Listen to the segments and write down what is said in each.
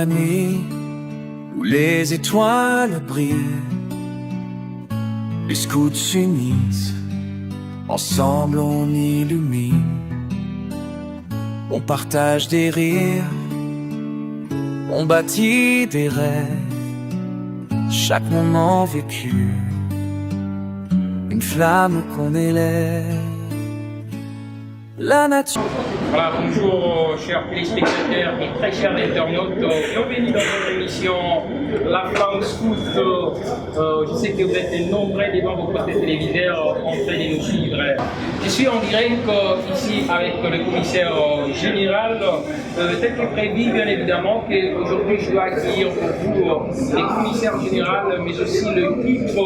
la nuit où les étoiles brillent, les scouts s'unissent, ensemble on illumine. On partage des rires, on bâtit des rêves, chaque moment vécu, une flamme qu'on élève. La nature. Voilà, bonjour chers téléspectateurs et très chers internautes, bienvenue dans notre émission La Flamme Scout. Je sais que vous êtes nombreux devant vos postes téléviseurs en train de nous suivre. Je suis en direct ici avec le commissaire général, tel que prévu bien évidemment qu'aujourd'hui je dois accueillir pour vous les commissaires généraux, mais aussi le titre,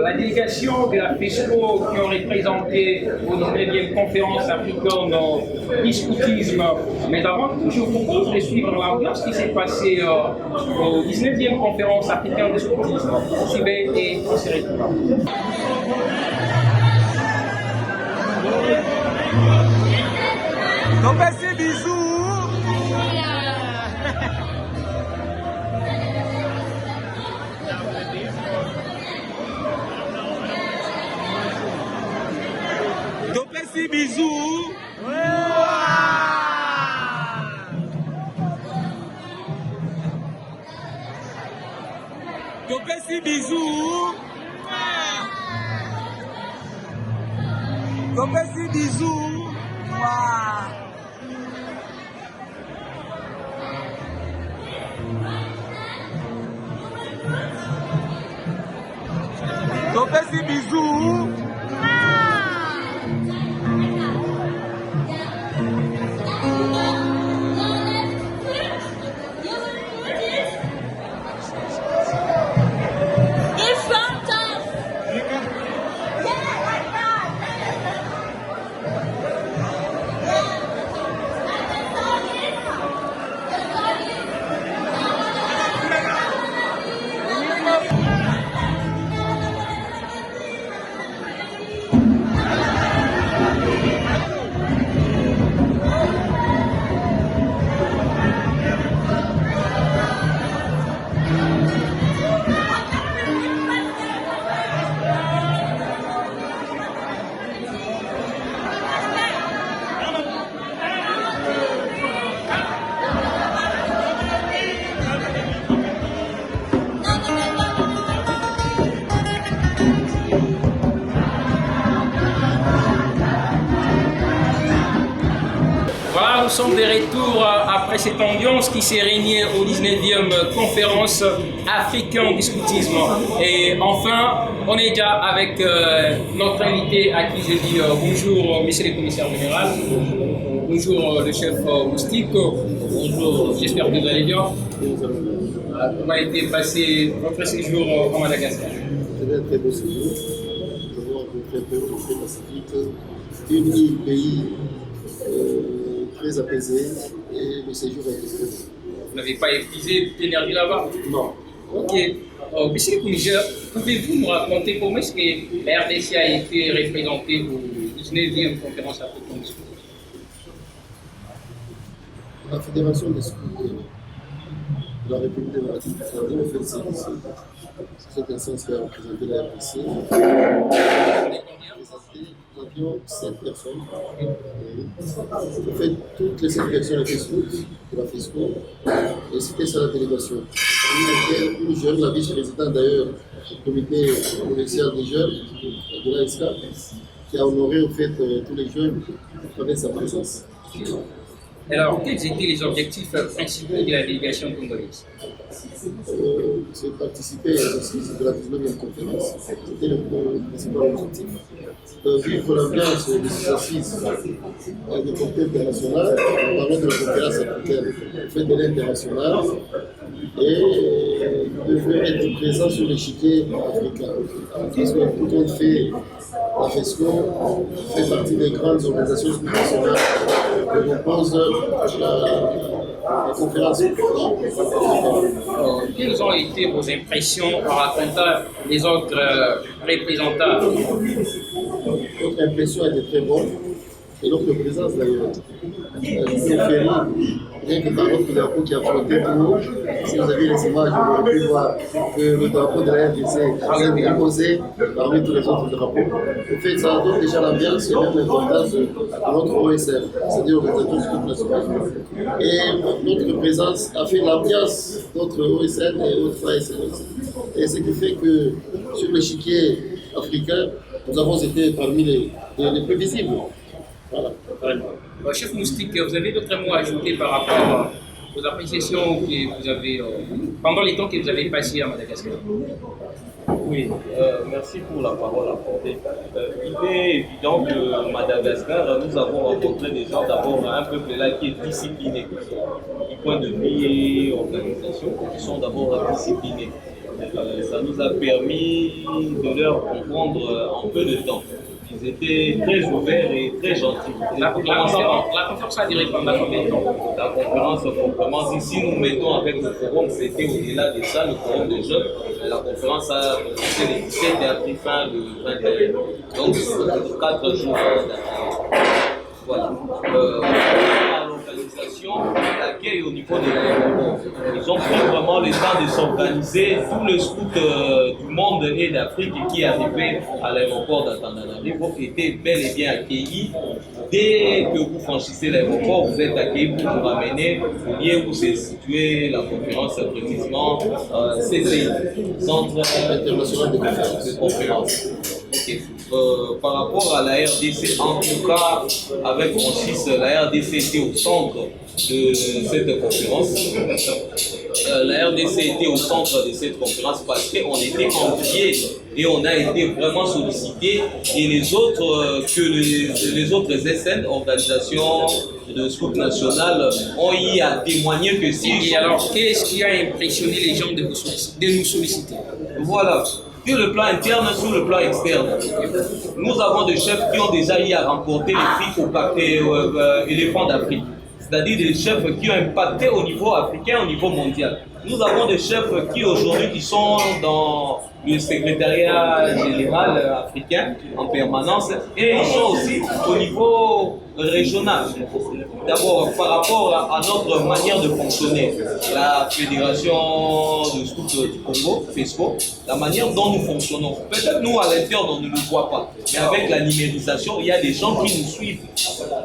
la délégation de la FESCO qui ont représenté au 19e conférence africaine du scoutisme. Mais avant tout, je vous propose de suivre l'ambiance qui s'est passée au 19e conférence africaine du scoutisme. Sibé et Osiré. Donc merci, bisous. Donc merci, bisous. Donc merci, bisous. Donc merci, bisous. Donc merci, bisous. Nous sommes de retour après cette ambiance qui s'est régnée au 19e conférence africaine du scoutisme. Et enfin, on est déjà avec notre invité à qui je dis bonjour, monsieur le commissaire général. Bonjour, le chef Moustique. Bonjour, j'espère que vous allez bien. Comment a été passé votre séjour à Madagascar? C'était un très beau séjour. Nous avons rencontré un peu l'Océan Pacifique, une île, pays très apaisé, et le séjour a été très bon. Vous n'avez pas épuisé d'énergie là-bas? Non. Ok. Monsieur le commissaire, pouvez-vous nous raconter comment est-ce que la RDC a été représentée au 19e conférence africaine du scoutisme? La Fédération des scouts de la République démocratique du Congo a fait le service. C'est cette instance qui a représenté la RDC. Nous avions 7 personnes. En fait, toutes les 7 personnes étaient scouts de la FESCO. Et c'était ça la délégation. Il y avait une jeune, la vice-présidente d'ailleurs du comité provincial des jeunes de l'ASCA, qui a honoré en fait tous les jeunes avec sa présence. Alors, quels étaient les objectifs principaux de la délégation congolaise? C'est participer à l'exercice de la 19e conférence. C'était le principal objectif. Vivre l'ambiance de ces assises de portée internationale, en parlant de la conférence africaine, fête de l'international, et nous devions être présents sur l'échiquier africain. Parce que tout compte fait, la FESCO fait partie des grandes organisations internationales que compose la conférence. Quelles ont été vos impressions en racontant les autres représentants? Notre impression était très bonne, et notre présence d'ailleurs. Ferry, rien que par notre drapeau qui a flotté tout haut. Si vous avez les images, vous aurez pu voir que le drapeau de la RDC est posé parmi tous les autres drapeaux. Le fait, ça donne déjà l'ambiance et même l'importance de notre OSL, c'est-à-dire l'Organisation Scout Nationale. Et notre présence a fait l'ambiance d'autres OSL et autres ASL aussi. Et ce qui fait que sur l'échiquier africain, nous avons été parmi les plus visibles. Voilà. Chef Moustique, vous avez d'autres mots à ajouter par rapport aux appréciations que vous avez pendant les temps que vous avez passé à Madagascar? Oui, merci pour la parole apportée. Il est évident que Madagascar, nous avons rencontré des gens, d'abord un peuple là qui est discipliné, du point de vue organisation, qui sont d'abord disciplinés. Ça nous a permis de leur comprendre en peu de temps. Ils étaient très ouverts et très gentils. La conférence a duré pendant combien de temps? La conférence, proprement dit, si nous mettons avec le forum, c'était au-delà de ça, le forum des jeunes. La conférence a commencé le 17 et a pris fin le 21. Donc, c'est 4 jours d'attente. Voilà. L'organisation, l'accueil au niveau de l'aéroport. Ils ont pris vraiment le temps de s'organiser. Tout le scout du monde et d'Afrique qui est arrivé à l'aéroport d'Antananarivo était bel et bien accueilli. Dès que vous franchissez l'aéroport, vous êtes accueilli pour vous ramener au lieu où s'est située la conférence, précisément CCI, Centre international de conférence. Okay. Par rapport à la RDC, en tout cas, avec Francis, la RDC était au centre de cette conférence. La RDC était au centre de cette conférence parce qu'on était enviés et on a été vraiment sollicité. Et les autres, les autres SN, organisations de scout national, ont eu à témoigner que si. Et alors, qu'est-ce qui a impressionné les gens de nous solliciter? Voilà. Sur le plan interne, sur le plan externe. Nous avons des chefs qui ont déjà eu à remporter les prix au éléphant d'Afrique. C'est-à-dire des chefs qui ont impacté au niveau africain, au niveau mondial. Nous avons des chefs qui aujourd'hui qui sont dans le secrétariat général africain en permanence et ils sont aussi au niveau régional. D'abord, par rapport à notre manière de fonctionner, la Fédération de Scout du Congo, FESCO, la manière dont nous fonctionnons. Peut-être nous, à l'intérieur, on ne le voit pas. Mais avec la numérisation, il y a des gens qui nous suivent.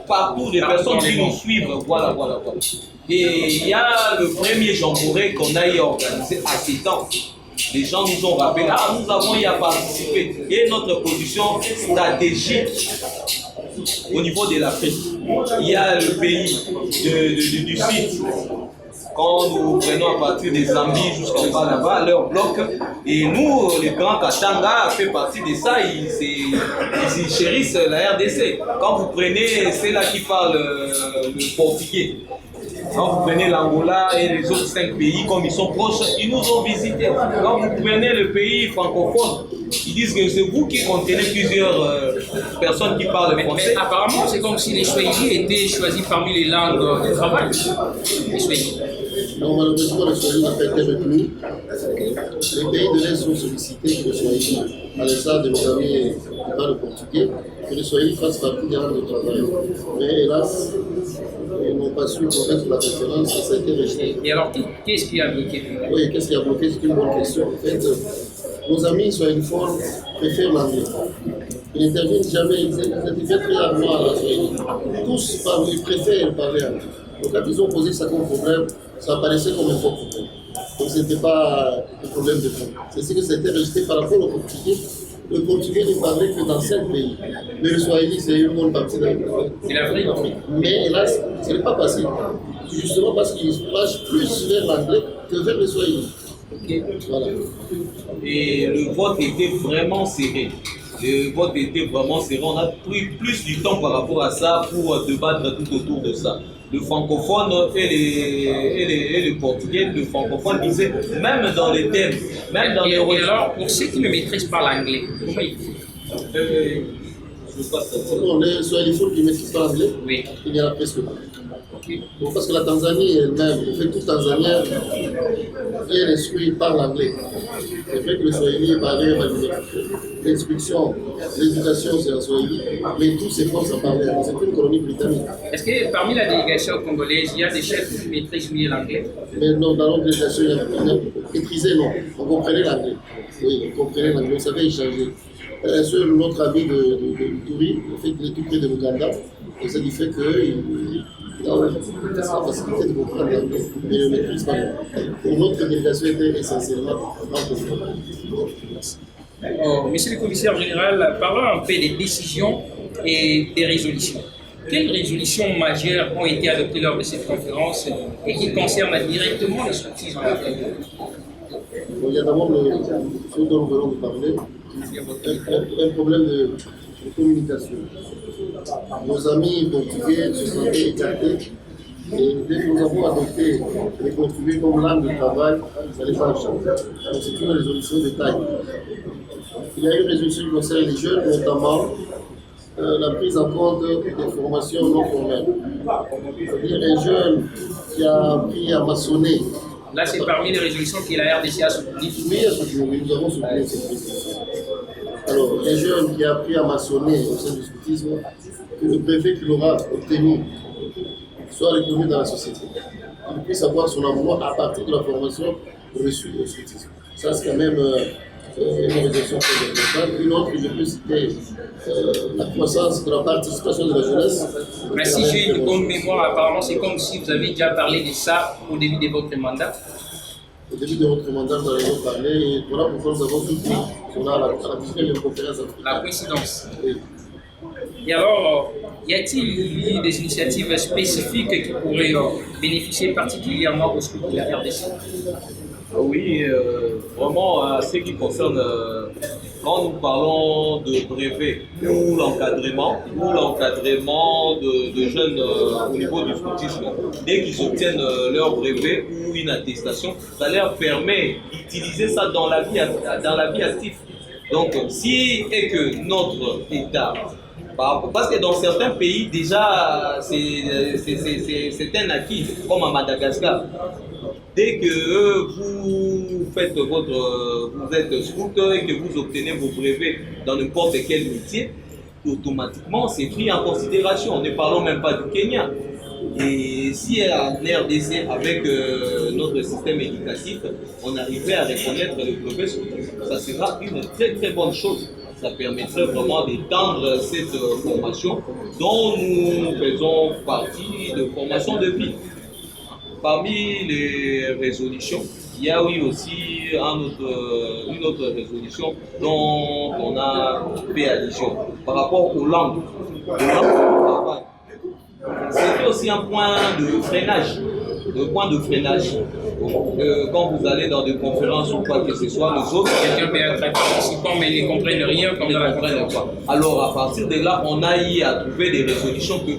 Partout, des personnes qui nous suivent. Voilà. Et il y a le premier jamboree qu'on a organisé à 7 ans. Les gens nous ont rappelé, nous avons y à participer. Et notre position stratégique au niveau de l'Afrique. Il y a le pays du Sud. Quand nous prenons à partir des Zambie jusqu'en bas là-bas, leur bloc, et nous, le Grand Katanga fait partie de ça, ils chérissent la RDC. Quand vous prenez, c'est là qui parle le portugais. Quand vous prenez l'Angola et les autres 5 pays, comme ils sont proches, ils nous ont visités. Quand vous prenez le pays francophone, ils disent que c'est vous qui contenez plusieurs personnes qui parlent français. Mais apparemment, c'est comme si les Swahili étaient choisis parmi les langues de travail. Les Swahili. Non, malheureusement, le Swahili n'a pas été retenu. Les pays de l'Est sont sollicités que le Swahili, à l'instar de nos amis qui parlent portugais, que le Swahili fasse partie des langues de travail. Mais hélas, ils n'ont pas su convaincre la conférence et ça a été rejeté. Et alors, qu'est-ce qui a bloqué? Oui, qu'est-ce qui a bloqué? C'est une bonne question. En fait, nos amis swahilophones préfèrent l'anglais. Ils n'interviennent jamais, ils interviennent très rarement à la Swahili. Tous parlent, ils préfèrent parler anglais. Donc quand ils ont posé ça comme problème, ça apparaissait comme un faux problème. Donc ce n'était pas un problème de fond. C'est ce que c'était rejeté par rapport au portugais. Le portugais ne parlait que dans 5 pays. Mais le Swahili, c'est une bonne partie de l'Afrique. Mais hélas, ce n'est pas passé. Justement parce qu'ils se penchent plus vers l'anglais que vers le Swahili. Okay. Voilà. Et le vote était vraiment serré. Le vote était vraiment serré. On a pris plus du temps par rapport à ça pour débattre tout autour de ça. Le francophone et le portugais, le francophone disait, même dans les thèmes, même dans les... Et alors, pour ceux qui ne maîtrisent pas l'anglais, comment ils font? Les swahilophones qui ne maîtrisent pas l'anglais, oui. il y en a presque pas. Bon, parce que la Tanzanie elle-même, en fait, tout Tanzanien est instruit par l'anglais. C'est vrai que le Swahili est parlé à l'instruction, l'éducation c'est en Swahili, mais tout s'efforce à parler. C'est une colonie britannique. Est-ce que parmi la délégation congolaise, il y a des chefs qui maîtrisent mieux l'anglais? Mais non, dans notre délégation, maîtriser, non. On comprenait l'anglais. Oui, on comprenait l'anglais, on savait échanger. Seul notre ami de Touri, en fait, il est tout près de l'Ouganda, et ça lui fait qu'il a la facilité de comprendre l'anglais, mais il ne maîtrise pas l'anglais. Et notre délégation était essentiellement francophone. Monsieur le commissaire général, parlons un peu des décisions et des résolutions. Quelles résolutions majeures ont été adoptées lors de cette conférence et qui concernent directement le scoutisme? Il y a d'abord ce dont nous venons de parler, un problème de communication. Nos amis portugais se sentaient écartés et dès que nous avons adopté les portugais comme langue de travail, ça n'est pas changer. Donc c'est une résolution de taille. Il y a une résolution qui concerne les jeunes, notamment la prise en compte des formations non formelles. C'est-à-dire un jeune qui a appris à maçonner. Là, c'est parmi les résolutions que la RDC a soutenues. Oui, nous avons soutenu cette résolution. Alors, un jeune qui a appris à maçonner au sein du scoutisme, que le brevet qu'il aura obtenu soit reconnu dans la société. Il puisse avoir son emploi à partir de la formation reçue au scoutisme. Ça, c'est quand même une résolution très importante. Une autre, je peux citer la croissance de la participation de la jeunesse. Mais si j'ai une bonne mémoire, apparemment, c'est comme si vous avez déjà parlé de ça au début de votre mandat. Au début de votre mandat, nous avons parlé, et voilà pourquoi nous avons soutenu à la 19e conférence africaine. La coïncidence. Oui. Et alors, y a-t-il des initiatives spécifiques qui pourraient bénéficier particulièrement aux scouts de la RDC? Oui, vraiment, à ce qui concerne, quand nous parlons de brevet ou l'encadrement de jeunes au niveau du scoutisme, dès qu'ils obtiennent leur brevet ou une attestation, ça leur permet d'utiliser ça dans la vie active. Donc, si et que notre État, parce que dans certains pays, déjà, c'est un acquis, comme à Madagascar. Dès que vous êtes scout et que vous obtenez vos brevets dans n'importe quel métier, automatiquement, c'est pris en considération. Ne parlons même pas du Kenya. Et si en RDC, avec notre système éducatif, on arrivait à reconnaître le brevet scoutisme, ça sera une très très bonne chose. Ça permettrait vraiment d'étendre cette formation dont nous faisons partie de formation de vie. Parmi les résolutions, il y a eu aussi une autre résolution dont on a fait allusion par rapport aux langues. C'était aussi un point de freinage. Quand vous allez dans des conférences ou quoi que ce soit, les autres Quelqu'un peut être participant mais ils ne comprennent rien comme dans la conférence. Alors à partir de là, on a eu à trouver des résolutions que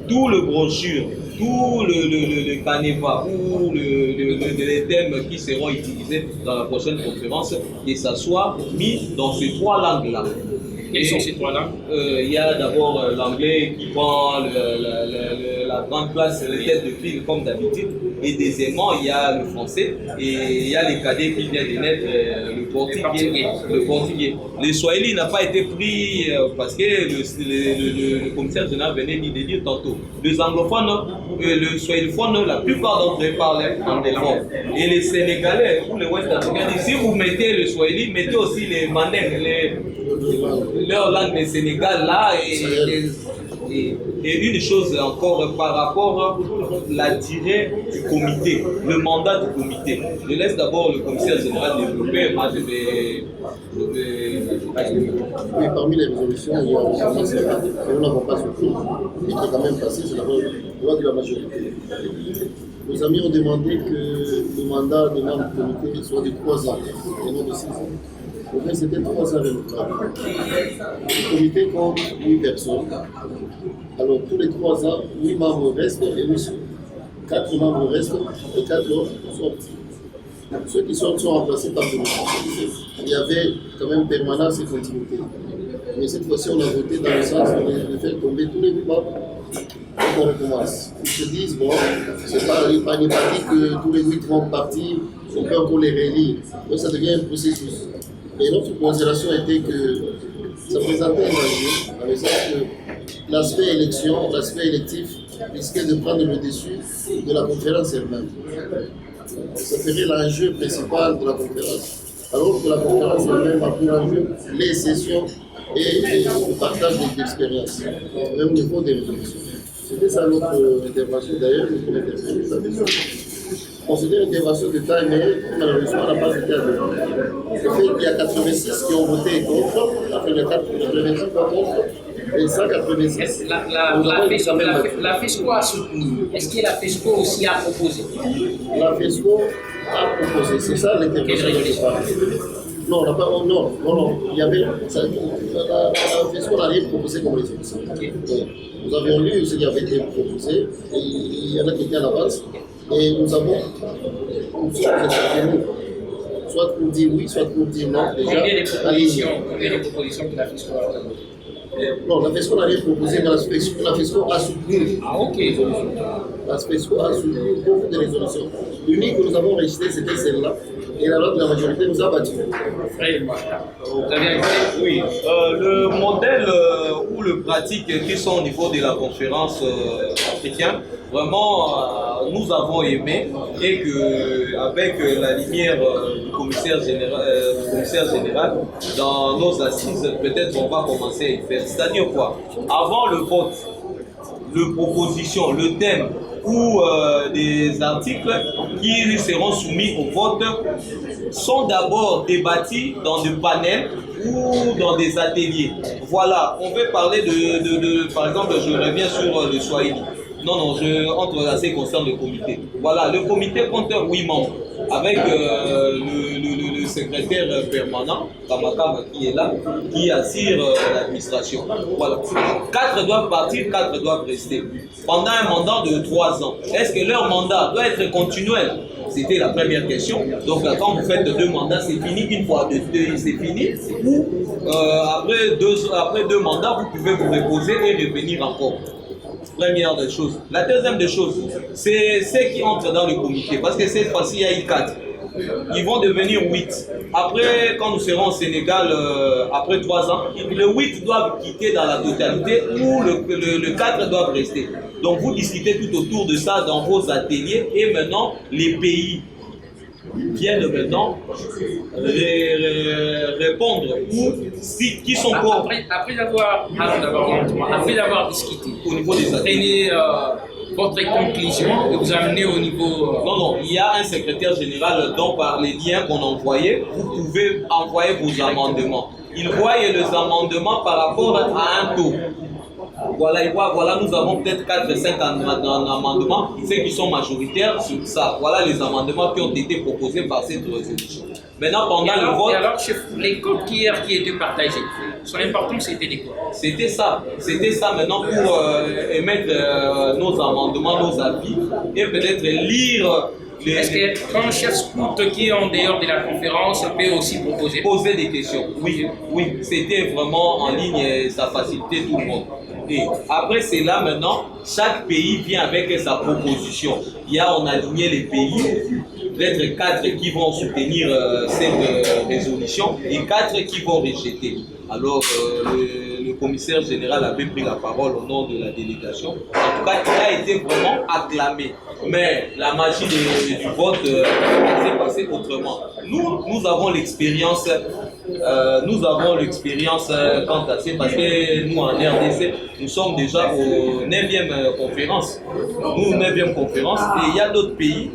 tout le brochure, tout le canevas ou les thèmes qui seront utilisés dans la prochaine conférence, que ça soit mis dans ces trois langues-là. Quelles sont ces trois langues? Il y a d'abord l'anglais qui prend la grande place, les têtes de file comme d'habitude. Et deuxièmement, il y a le français et il y a les cadets qui viennent de naître, le portugais. Le swahili n'a pas été pris parce que le commissaire général venait de dire tantôt. Les anglophones, le swahilophone, la plupart d'entre eux parlent anglophone. Et les sénégalais ou les ouest africains, si vous mettez le swahili, mettez aussi les mandingues, leur langue du Sénégal là. Et une chose encore par rapport à la durée du comité, le mandat du comité. Je laisse d'abord le commissaire général développer, moi je vais Oui, parmi les résolutions, il y a aussi que nous n'avons pas soutenu, et qui est quand même passé, c'est la loi de la majorité. Nos amis ont demandé que le mandat des membres du comité soit de 3 ans, et non de 6 ans. En fait, c'était 3 ans renouvelables. Le comité compte 8 personnes. Alors, tous les 3 ans, 8 membres restent et 4 membres restent et 4 autres sortent. Ceux qui sortent sont remplacés par des nouveaux. Il y avait quand même permanence et continuité. Mais cette fois-ci, on a voté dans le sens de faire tomber tous les 8 membres et qu'on recommence. se disent, bon, c'est pas dit que tous les 8 vont partir, on peut encore les réélire. Donc ça devient un processus. Et notre considération était que ça présentait un enjeu, dans le sens que l'aspect élection, l'aspect électif risquait de prendre le dessus de la conférence elle-même. Ça ferait l'enjeu principal de la conférence. Alors que la conférence elle-même a pour enjeu les sessions et le partage d'expériences, même au niveau des résolutions. C'était ça notre intervention d'ailleurs, notre intervention. On c'était une intervention de taille, mais malheureusement on n'a pas été à deux. Le fait qu'il y a 86 qui ont voté contre, après les 86 contre, et 186. La FESCO a soutenu. Est-ce que la FESCO aussi a proposé? La FESCO a proposé, c'est ça l'intervention que je parle. Non, on n'a pas. Non. Il y avait. La FESCO n'a rien proposé comme résolution. Nous avions lu ce qui avait été proposé, et il y en a qui étaient à l'avance, et nous avons. Soit pour dire oui, soit pour dire non. Déjà, Combien de propositions que la FESCO a données? Non, la FESCO n'a rien proposé, mais la FESCO a soutenu. Ah, ok. La FESCO a soutenu beaucoup de résolutions. L'unique que nous avons rejeté, c'était celle-là. Et la loi de la majorité nous a battus. Vous avez ajouté? Oui, le modèle ou le pratique qui sont au niveau de la conférence africaine, vraiment nous avons aimé et que avec la lumière du commissaire général dans nos assises, peut-être on va commencer à y faire. C'est-à-dire quoi? Avant le vote, le proposition, le thème ou des articles qui seront soumis au vote sont d'abord débattus dans des panels ou dans des ateliers. Voilà, on veut parler par exemple, je reviens sur le Swahili. Non, je entre à ce qui concerne le comité. Voilà, le comité compte 8 membres, avec le secrétaire permanent, Kamakama, qui est là, qui assure l'administration. Voilà. 4 doivent partir, 4 doivent rester. Pendant un mandat de 3 ans. Est-ce que leur mandat doit être continuel? C'était la première question. Donc quand vous faites 2 mandats, c'est fini. Une fois c'est fini. Ou après 2 mandats, vous pouvez vous reposer et revenir encore. Première des choses. La deuxième des choses, c'est ceux qui entrent dans le comité. Parce que cette fois-ci, il y a eu 4. Ils vont devenir 8. Après, quand nous serons au Sénégal, après 3 ans, le 8 doivent quitter dans la totalité ou le 4 doivent rester. Donc vous discutez tout autour de ça dans vos ateliers et maintenant, les pays viennent maintenant répondre ou qui sont pour. Après avoir discuté au niveau des ateliers, votre conclusion et vous amenez au niveau. Non, il y a un secrétaire général dont par les liens qu'on envoyait, vous pouvez envoyer vos amendements. Il voit les amendements par rapport à un taux. Voilà, nous avons peut-être 4-5 amendements, ceux qui sont majoritaires sur ça. Voilà les amendements qui ont été proposés par cette résolution. Maintenant, pendant le vote. Et alors, chef, les codes qui étaient partagés, son important c'était les codes. C'était ça maintenant pour émettre nos amendements, nos avis et peut-être lire. Est-ce qu'un chef scout qui est en dehors de la conférence peut aussi poser des questions? Oui, c'était vraiment en ligne et ça facilitait tout le monde. Et après c'est là maintenant, chaque pays vient avec sa proposition. On a aligné les pays, peut-être 4 qui vont soutenir cette résolution et 4 qui vont rejeter. Alors le commissaire général avait pris la parole au nom de la délégation. En tout cas, il a été vraiment acclamé. Mais la magie du vote s'est passée autrement. Nous avons l'expérience. Quant à ça, parce que nous en RDC, nous sommes déjà aux 9e conférence. Nous, 9e conférence, et il y a d'autres pays.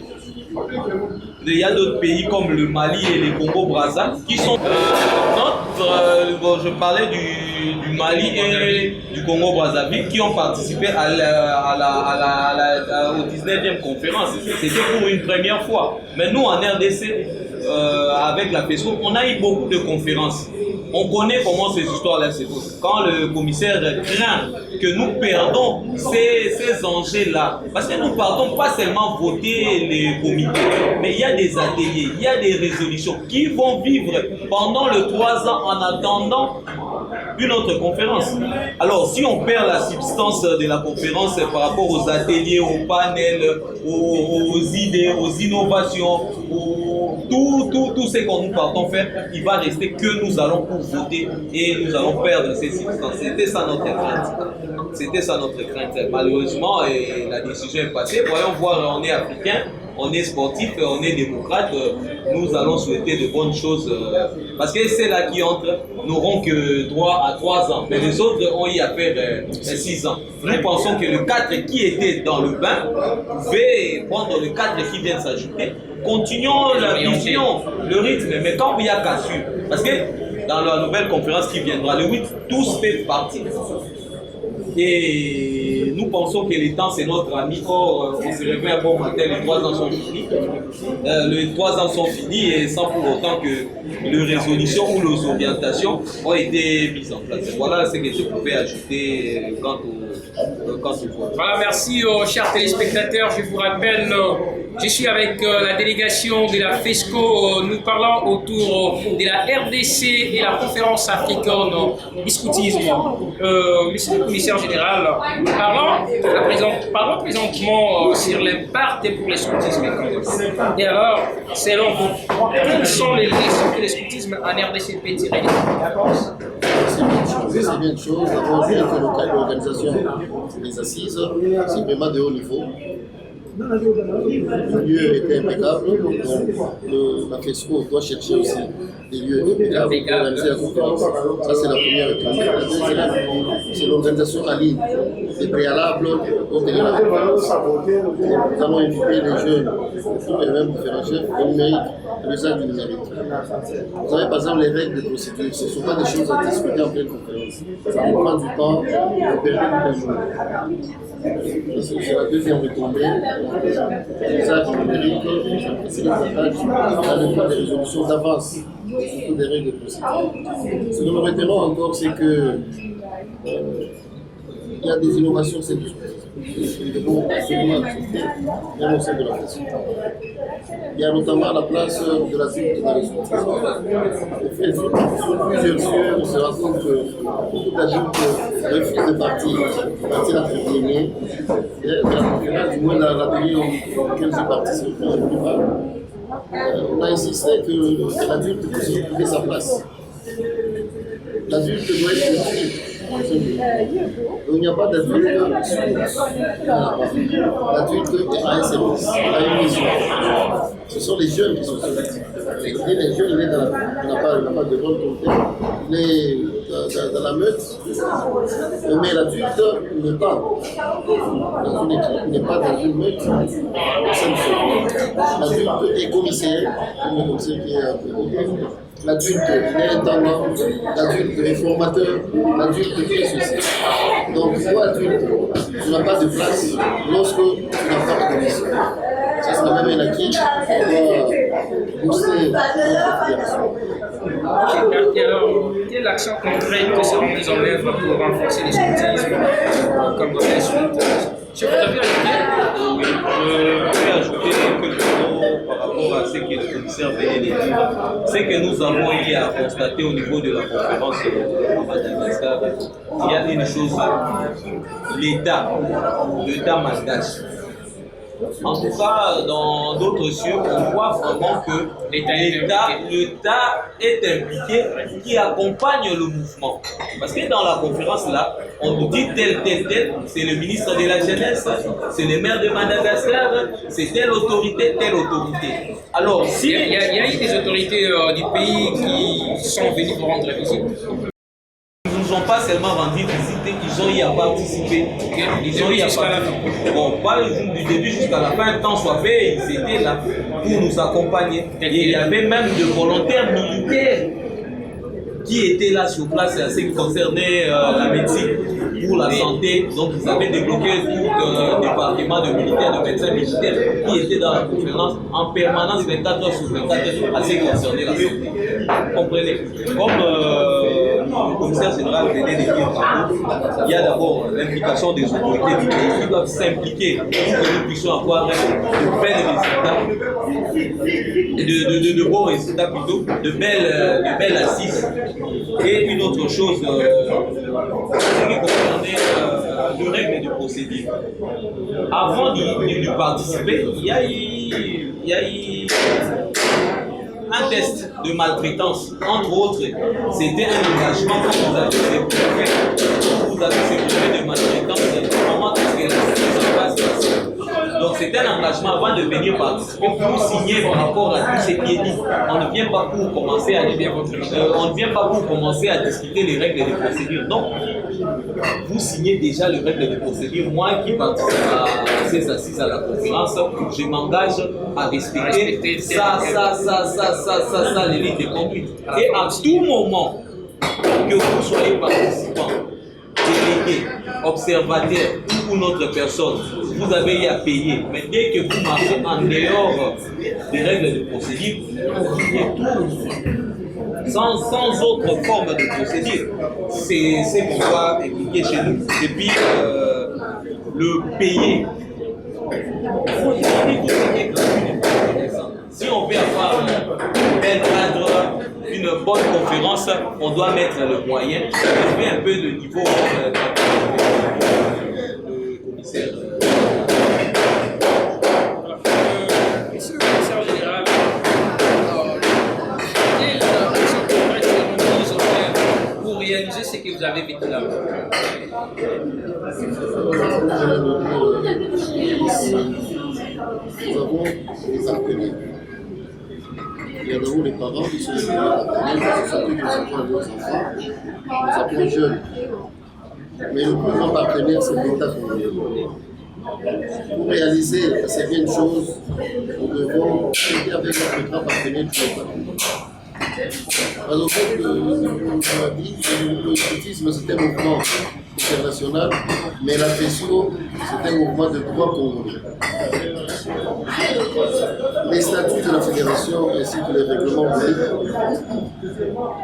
Il y a d'autres pays comme le Mali et le Congo-Brazza qui sont je parlais du Mali et du Congo-Brazzaville qui ont participé au 19e conférence. C'était pour une première fois. Mais nous en RDC, avec la FESCO, on a eu beaucoup de conférences. On connaît comment ces histoires-là se posent. Quand le commissaire craint que nous perdons ces enjeux-là, parce que nous partons pas seulement voter les comités, mais il y a des ateliers, il y a des résolutions qui vont vivre pendant les 3 ans en attendant une autre conférence. Alors, si on perd la substance de la conférence par rapport aux ateliers, aux panels, aux idées, aux innovations, tout ce qu'on nous partons faire, il va rester que nous allons pour voter et nous allons perdre ces substances. C'était ça notre crainte. C'était ça notre crainte. Malheureusement, la décision est passée. Voyons voir, on est africain, on est sportif, on est démocrate. Nous allons souhaiter de bonnes choses parce que c'est là qui entrent n'auront que droit à 3 ans. Mais les autres ont y à faire 6 ans. Nous pensons que le 4 qui était dans le bain pouvait prendre le 4 qui vient de s'ajouter. Continuons la vision, le rythme, mais quand il y a cassure, parce que dans la nouvelle conférence qui viendra le 8, tous fait partie. Et nous pensons que le temps c'est notre ami. Or, on se réveille un bon matin, les 3 ans sont finis. Les 3 ans sont finis et sans pour autant que les résolutions ou les orientations ont été mises en place. Voilà ce que je pouvais ajouter quant au Voilà, merci chers téléspectateurs. Je vous rappelle, je suis avec la délégation de la FESCO. Nous parlons autour de la RDC et la conférence africaine du scoutisme. Monsieur le commissaire général, parlons présentement sur l'impact pour le scoutisme. Et alors, selon vous, quelles sont les leçons que le scoutisme en RDC peut tirer? C'est bien de choses. D'abord, bien que le cadre d'organisation des assises, c'est vraiment de haut niveau. Le lieu était impeccable, donc la FESCO doit chercher aussi des lieux impeccables pour organiser la conférence. Ça, c'est la première étape. La deuxième, c'est l'organisation en ligne, les préalables pour tenir la conférence. Nous allons inviter les jeunes, et même différents chefs, au numérique, à l'usage du numérique. Vous savez, par exemple, les règles de procédure, ce ne sont pas des choses à discuter en pleine conférence. Ça nous prend du temps de perdre du temps. C'est la deuxième retombée. L'usage du numérique, c'est l'avantage dans le cas des résolutions d'avance, surtout des règles de procédure. Ce que nous retenons encore, c'est que il y a des innovations, c'est des choses. Nous devons absolument accepter, même au sein de la question. Il y a notamment la place de l'adulte dans les scoutisme. Sur plusieurs cieux, on se rend compte que beaucoup d'adultes refusent de partir à tribunner. Du moins, dans l'atelier auquel j'ai participé, on a insisté que l'adulte puisse occuper sa place. L'adulte doit être utile. Il n'y a pas d'adulte l'adulte a un service, a une mission. Ce sont les jeunes qui sont sur les jeunes, il est dans il n'a pas de bonne volonté, il est dans la meute, mais l'adulte n'est pas dans une équipe, il n'est pas dans une meute. L'adulte est commissaire, comme le commissaire qui est appelé. L'adulte est intendant, l'adulte est formateur, l'adulte est social. Donc, toi, adulte, tu n'as pas de place lorsque tu n'as pas de mission. Ça, c'est même un acquis qui doit booster notre population. Alors, quelle est l'action concrète que ça mise en œuvre pour renforcer le scoutisme comme dans les suites? Je vous avais ajouter quelques mots par rapport à ce que le commissaire venait de dire. C'est que nous avons eu à constater au niveau de la conférence à Madagascar, il y a une chose, l'État malgache. En tout cas, dans d'autres cieux, on voit vraiment que l'État est impliqué, qui accompagne le mouvement. Parce que dans la conférence là, on nous dit tel, c'est le ministre de la Jeunesse, c'est le maire de Madagascar, c'est telle autorité. Alors, si il y a eu des autorités du pays qui sont venues pour rendre visite. Ils n'ont pas seulement rendu visite, ils ont y à participer. Ils ont y à participer. Bon, pas du début jusqu'à la fin, tant soit fait, ils étaient là pour nous accompagner. Et il y avait même de volontaires militaires qui étaient là sur place à ce qui concernait la médecine pour la santé. Donc ils avaient débloqué tout un département de militaires, de médecins militaires qui étaient dans la conférence en permanence 24 heures sur 24 à ce qui concernait la santé. Vous comprenez? Comme le commissaire général venait de dire tantôt, il y a d'abord l'implication des autorités du pays qui doivent s'impliquer pour que nous puissions avoir de belles résultats, de bons résultats plutôt, de belles assises. Et une autre chose, ce qui concernait le règle de procédure. Avant d'y participer, il y a eu un test de maltraitance. Entre autres, c'était un engagement que vous avez fait. Vous avez fait de maltraitance. Comment est-ce que ça passe? Donc c'est un engagement avant de venir participer. Vous signez par rapport à tout ce qui est dit. On ne vient pas pour commencer à discuter les règles de procédure. Non. Vous signez déjà les règles de procédure. Moi qui participe à ces assises à la conférence, je m'engage à respecter ça, les lignes de conduite. Et à tout moment que vous soyez participant, délégué, observateur ou une autre personne, vous avez eu à payer. Mais dès que vous marchez en dehors des règles de procédure, vous payez tout. Sans autre forme de procédure. C'est qu'on va impliquer chez nous. Et puis, le payer. Si on veut avoir un bel cadre, une bonne conférence, on doit mettre le moyen, élever un peu le niveau du commissaire. Monsieur le commissaire général, quelle action concrète nous ont fait pour réaliser ce que vous avez vécu là-bas? Nous avons des partenaires. Il y a d'abord les parents qui sont les partenaires, ce sont eux qui nous apprennent à nos enfants, nous apprenons jeunes. Mais le plus grand partenaire, c'est l'État congolais. Pour réaliser certaines choses, nous devons aider avec notre grand partenaire du l'État. Alors, en fait, le scoutisme, c'est un mouvement international, mais la pression, c'est un mouvement de droit congolais. Les statuts de la fédération ainsi que les règlements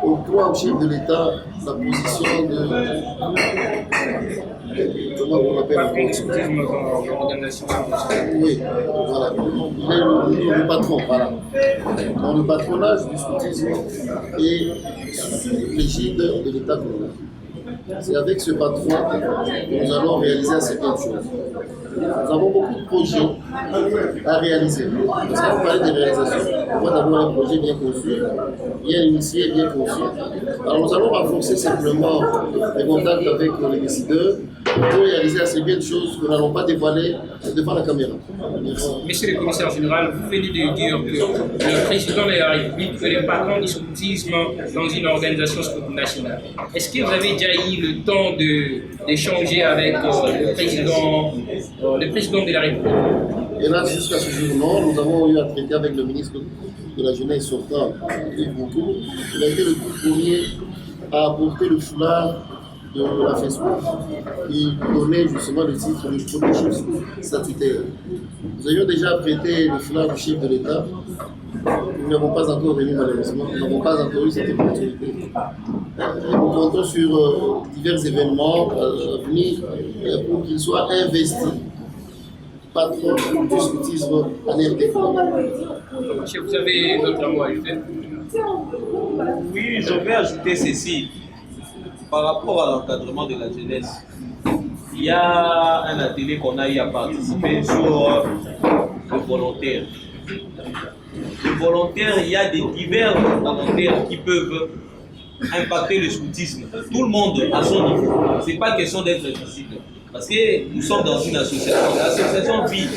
octroient au chef de l'État la position de. Comment on appelle l'organisation. Oui, voilà. Il est le patron, voilà. Dans le patronage du scoutisme et l'égide de l'État congolais. C'est avec ce patron que nous allons réaliser certaines choses. Nous avons beaucoup de projets à réaliser. Parce qu'on parle de réalisation. On va d'abord un projet bien conçu, bien initié, bien conçu. Alors nous allons renforcer simplement les contacts avec les décideurs pour réaliser assez bien de choses que nous n'allons pas dévoiler devant la caméra. Monsieur le commissaire général, vous venez de dire que le président de la République est le patron du scoutisme dans une organisation scout nationale. Est-ce que vous avez déjà eu le temps d'échanger avec le président de la République? Et là, jusqu'à ce jour, non. Nous avons eu à traiter avec le ministre de la Jeunesse sortant, Yves Boutou. Il a été le tout premier à apporter le foulard de la Facebook qui donnait justement le titre de premier chef statutaire. Nous avions déjà prêté le foulard du chef de l'État. Nous n'avons pas encore venu malheureusement, nous n'avons pas encore eu cette opportunité. Nous comptons sur divers événements à venir pour qu'ils soient investis patron du scoutisme en RDC. Monsieur, vous avez d'autres mots à ajouter? Oui, je vais ajouter ceci. Par rapport à l'encadrement de la jeunesse, il y a un atelier qu'on a eu à participer sur le volontaire. Le volontaire, il y a des divers volontaires qui peuvent impacter le scoutisme. Tout le monde à son niveau. Ce n'est pas question d'être visible. Parce que nous sommes dans une association. L'association vit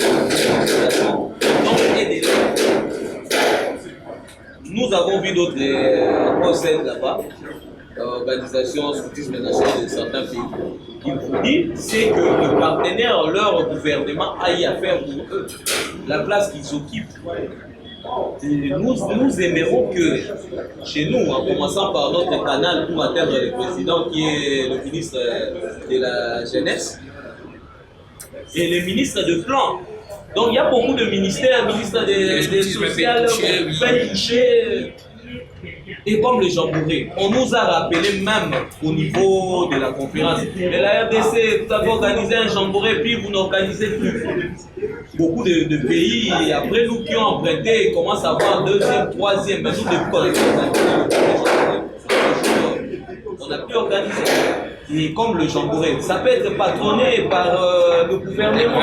nous avons vu d'autres procès là-bas, organisations scoutisme national de certains pays. Il vous dit, c'est que le partenaire, leur gouvernement a eu à faire pour eux la place qu'ils occupent. Nous aimerons que chez nous, en commençant par notre canal pour atteindre le président qui est le ministre de la Jeunesse et le ministre de Plan. Donc il y a beaucoup de ministères, ministre des Social, touché. Et comme le jamboree, on nous a rappelé même au niveau de la conférence. Mais la RDC, vous avez organisé un jamboree, puis vous n'organisez plus. Beaucoup de pays, et après nous qui ont emprunté, commencent à avoir deuxième, troisième, mais nous depuis on a pu organiser. Et comme le jamboree, ça peut être patronné par le gouvernement.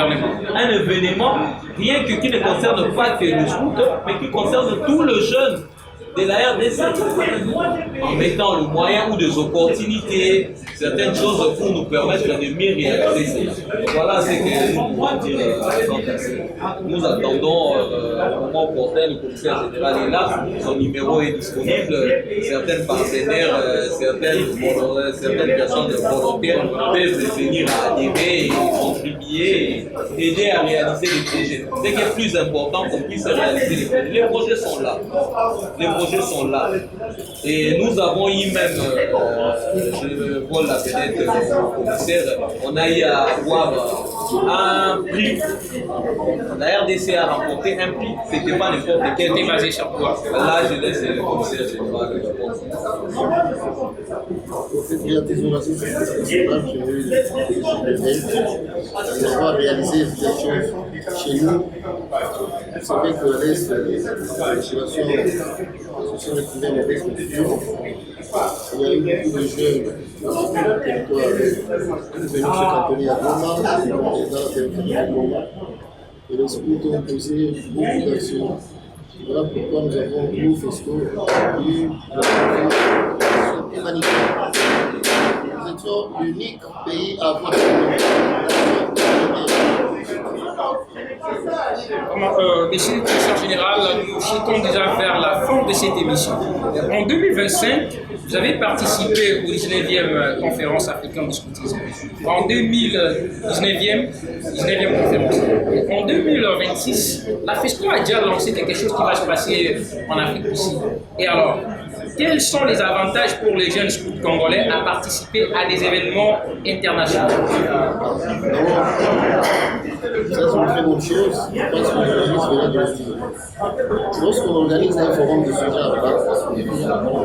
Un événement, rien que qui ne concerne pas que le scout, mais qui concerne tout le jeune de la RDC, en mettant le moyen ou des opportunités, certaines choses pour nous permettre de mieux réaliser. Voilà ce que nous pouvons dire. Nous attendons au moment opportun, le commissaire général est là, son numéro est disponible, certains partenaires, certaines personnes volontaires peuvent venir adhérer, contribuer, aider à réaliser les projets. Ce qui est plus important qu'on puisse réaliser les projets. Les projets sont là. Les projets sont là. Et nous avons eu même, je vole la fenêtre au commissaire, on a eu à avoir un prix. La RDC a remporté un prix, c'était pas n'importe quel. C'était basé sur quoi? Là, je laisse le commissaire général. Cette réalisation internationale, j'ai eu le fait d'avoir réalisé des choses chez nous. Vous savez que l'Est, la situation se sont retrouvées en mauvaise posture. Il y a eu beaucoup de jeunes dans le territoire venus se cantonner à Goma et dans le territoire de Goma. Et les scouts ont posé beaucoup d'actions. Voilà pourquoi nous avons, nous, FESCO, eu la humanitaire. Nous étions l'unique pays à avoir Monsieur le commissaire général, nous chutons déjà vers la fin de cette émission. En 2025, vous avez participé au 19e conférence africaine du scoutisme. En 19e conférence. En 2026, la FESCO a déjà lancé quelque chose qui va se passer en Afrique aussi. Et alors, quels sont les avantages pour les jeunes scouts congolais à participer à des événements internationaux? Ça, c'est une très bonne chose. Je pense que le journaliste vient de le dire. Lorsqu'on organise un forum de ce genre,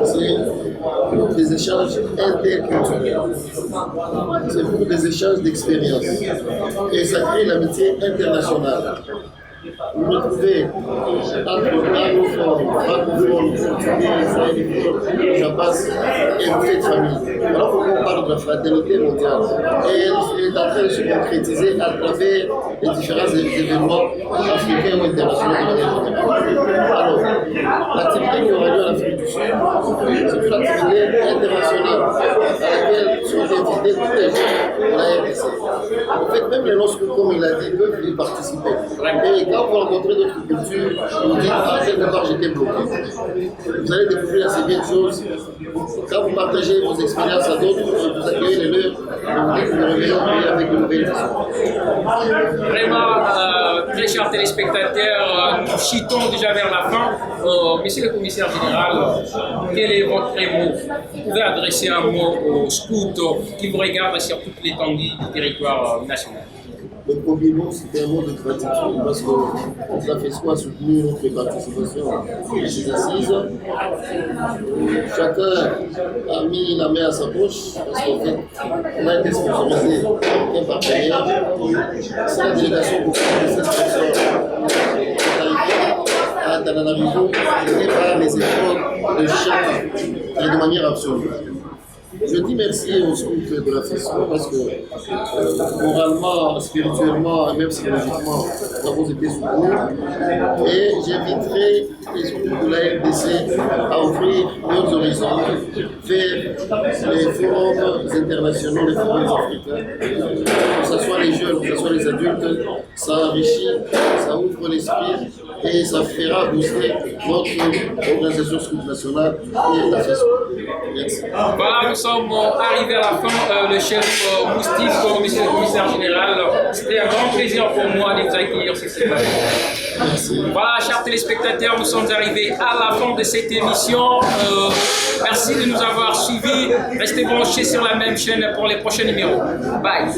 c'est des échanges interculturels. C'est pour des échanges d'expériences. Et ça crée l'amitié internationale. Vous retrouvez anglophones, francophones, portugais, j'en passe, et vous faites famille. Voilà pourquoi on parle de la fraternité mondiale. Et elle est en train de se concrétiser à travers les différents événements africains ou internationaux de manière générale. Alors, l'activité qui aura lieu en Afrique du Sud, c'est une activité internationale à laquelle sont invités tous les gens de la RDC. En fait, même les non-scouts, comme il a dit, peuvent y participer. Et quand vous rencontrez d'autres cultures, vous dites, ah, quelque part j'étais bloqué. Vous allez découvrir assez bien de choses. Quand vous partagez vos expériences à d'autres, vous accueillez les leurs, vous dites que vous revenez avec de nouvelles visions. Vraiment, très chers téléspectateurs, nous chutons déjà vers la fin. Monsieur le commissaire général, quel est votre mot? Vous pouvez adresser un mot aux scouts qui vous regardent sur toute l'étendue du territoire national. Le premier mot, c'était un mot de gratitude parce que la FESCO a soutenu notre participation à ces assises. Chacun a mis la main à sa poche parce qu'en fait, on a été sponsorisé par un partenaire. C'est la délégation pour faire cette personne à Tananarivo et par les efforts de chacun et de manière absolue. Je dis merci aux scouts de la FESCO parce que moralement, spirituellement et même psychologiquement, nous avons été soutenus. Et j'inviterai les scouts de la RDC à ouvrir leurs horizons vers les forums internationaux, les forums africains. Que ce soit les jeunes, que ce soit les adultes, ça enrichit, ça ouvre l'esprit et ça fera booster notre organisation scout nationale et la FESCO. Merci. Voilà, nous sommes arrivés à la fin. Le chef Moustique, monsieur le commissaire général, c'était un grand plaisir pour moi de vous accueillir sur cette plateforme. Voilà, chers téléspectateurs, nous sommes arrivés à la fin de cette émission. Merci de nous avoir suivis. Restez branchés sur la même chaîne pour les prochains numéros. Bye.